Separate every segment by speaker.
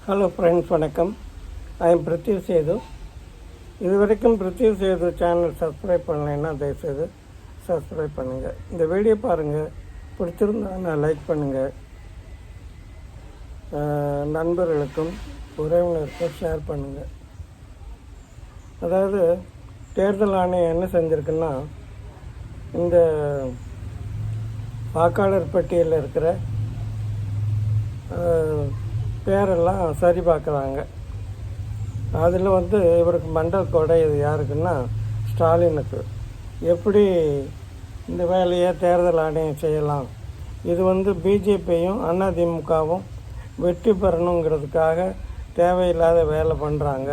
Speaker 1: Hello friends, வணக்கம். I am Prithiv Sethu. இது வரைக்கும் பிரித்திவ் சேது சேனல் சப்ஸ்கிரைப் பண்ணலைன்னா தயவுசெய்து சப்ஸ்கிரைப் பண்ணுங்கள். இந்த வீடியோ பாருங்கள், பிடிச்சிருந்தா லைக் பண்ணுங்கள். நண்பர்களுக்கும் உறவினருக்கும் ஷேர் பண்ணுங்கள். அதாவது தேர்தல் ஆணையம் என்ன செஞ்சுருக்குன்னா, இந்த வாக்காளர் பட்டியலில் இருக்கிற பேரெல்லாம் சரி பார்க்குறாங்க. அதில் இவருக்கு மண்டல் கொடை இது யாருக்குன்னா ஸ்டாலினுக்கு. எப்படி இந்த வேலையை தேர்தல் ஆணையம் செய்யலாம்? இது பிஜேபியும் அதிமுகவும் வெற்றி பெறணுங்கிறதுக்காக தேவையில்லாத வேலை பண்ணுறாங்க.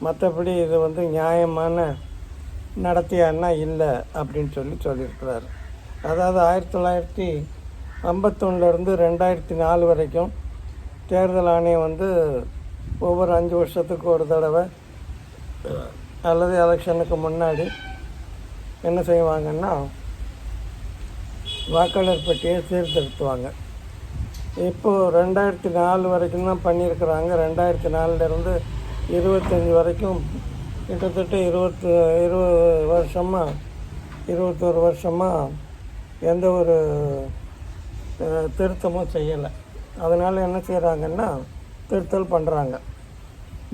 Speaker 1: மற்றபடி இது நியாயமான நடத்தியான்னா இல்லை அப்படின்னு சொல்லியிருக்கிறார். அதாவது 1951 2004 வரைக்கும் தேர்தல் ஆணையம் ஒவ்வொரு 5 வருஷத்துக்கு ஒரு தடவை அல்லது எலெக்ஷனுக்கு முன்னாடி என்ன செய்வாங்கன்னா, வாக்காளர் பட்டியை சீர்திருத்துவாங்க. இப்போது 2004 வரைக்கும் தான் பண்ணியிருக்கிறாங்க. 2004 25 வரைக்கும் கிட்டத்தட்ட 21 வருஷமாக எந்த ஒரு திருத்தமும் செய்யலை. அதனால் என்ன செய்கிறாங்கன்னா, திருத்தல் பண்ணுறாங்க.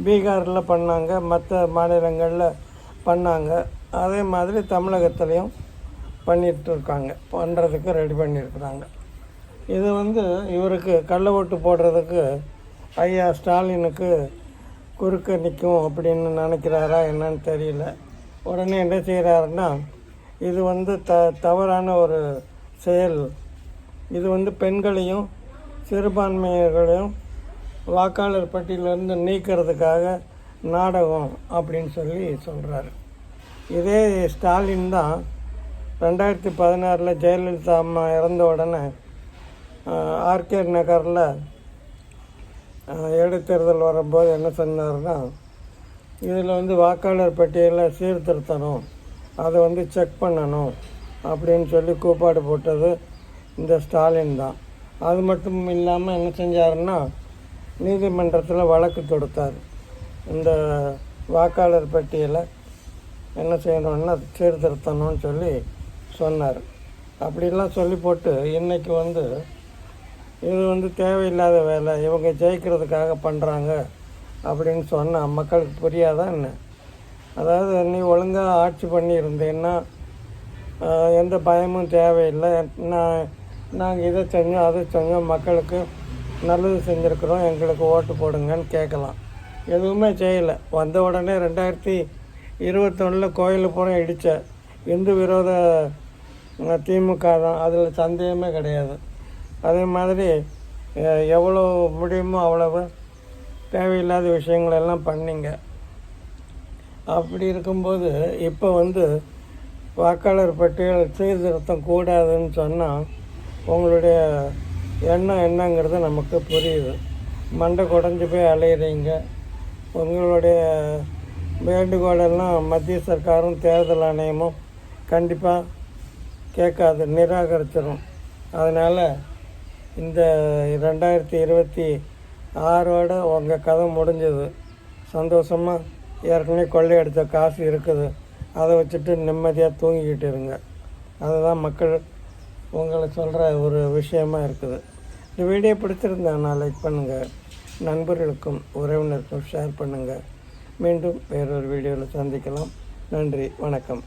Speaker 1: பீகாரில் பண்ணாங்க, மற்ற மாநிலங்களில் பண்ணாங்க. அதே மாதிரி தமிழகத்துலேயும் பண்ணிகிட்ருக்காங்க, பண்ணுறதுக்கு ரெடி பண்ணியிருக்கிறாங்க. இது இவருக்கு கள்ள ஓட்டு போடுறதுக்கு ஐயா ஸ்டாலினுக்கு குறுக்க நிற்கும் அப்படின்னு நினைக்கிறாரா என்னன்னு தெரியல. உடனே என்ன செய்கிறாருன்னா, இது தவறான ஒரு செயல். இது பெண்களையும் சிறுபான்மையர்களையும் வாக்காளர் பட்டியலிருந்து நீக்கிறதுக்காக நாடகம் அப்படின்னு சொல்கிறாரு. இதே ஸ்டாலின் தான் 2016 ஜெயலலிதா அம்மா இறந்த உடனே ஆர்கே நகரில் இடைத்தேர்தல் வரும்போது என்ன சொன்னார்னா, இதில் வாக்காளர் பட்டியலை சீர்திருத்தணும், அதை செக் பண்ணணும் அப்படின்னு சொல்லி கூப்பாடு போட்டது இந்த ஸ்டாலின் தான். அது மட்டும் இல்லாமல் என்ன செஞ்சாருன்னா, நீதிமன்றத்தில் வழக்கு தொடுத்தார். இந்த வாக்காளர் பட்டியலை என்ன செய்யணும்னா சீர்திருத்தணும்னு சொன்னார். அப்படிலாம் சொல்லி போட்டு இன்றைக்கி இது தேவையில்லாத வேலை, இவங்க ஜெயிக்கிறதுக்காக பண்ணுறாங்க அப்படின்னு சொன்னால் மக்களுக்கு புரியாதா என்ன? அதாவது நீ ஒழுங்காக ஆட்சி பண்ணியிருந்தேன்னா எந்த பயமும் தேவையில்லை. நாங்கள் இதை செஞ்சோம் அதை செஞ்சோம், மக்களுக்கு நல்லது செஞ்சுருக்குறோம், எங்களுக்கு ஓட்டு போடுங்கன்னு கேட்கலாம். எதுவுமே செய்யலை. வந்த உடனே 2021 கோயில் பூரா இடித்த இந்து விரோத திமுக தான், அதில் சந்தேகமே கிடையாது. அதே மாதிரி எவ்வளோ முடியுமோ அவ்வளவு தேவையில்லாத விஷயங்களெல்லாம் பண்ணிங்க. அப்படி இருக்கும்போது இப்போ வாக்காளர் பட்டியல் சீர்திருத்தம் கூடாதுன்னு சொன்னால் உங்களுடைய எண்ணம் என்னங்கிறது நமக்கு புரியுது. மண்டை குடஞ்சி போய் அலையிறீங்க. உங்களுடைய வேண்டுகோளெல்லாம் மத்திய சர்க்காரும் தேர்தல் ஆணையமும் கண்டிப்பாக கேட்காது, நிராகரிச்சிடும். அதனால் இந்த 2026 உங்கள் கதை முடிஞ்சது. சந்தோஷமாக ஏற்கனவே கொள்ளையடித்த காசு இருக்குது, அதை வச்சுட்டு நிம்மதியாக தூங்கிக்கிட்டு இருங்க. அதுதான் மக்கள் உங்களை சொல்கிற ஒரு விஷயமா இருக்குது. இந்த வீடியோ பிடிச்சிருந்தா லைக் பண்ணுங்கள். நண்பர்களுக்கும் உறவினருக்கும் ஷேர் பண்ணுங்கள். மீண்டும் வேறொரு வீடியோவில் சந்திக்கலாம். நன்றி, வணக்கம்.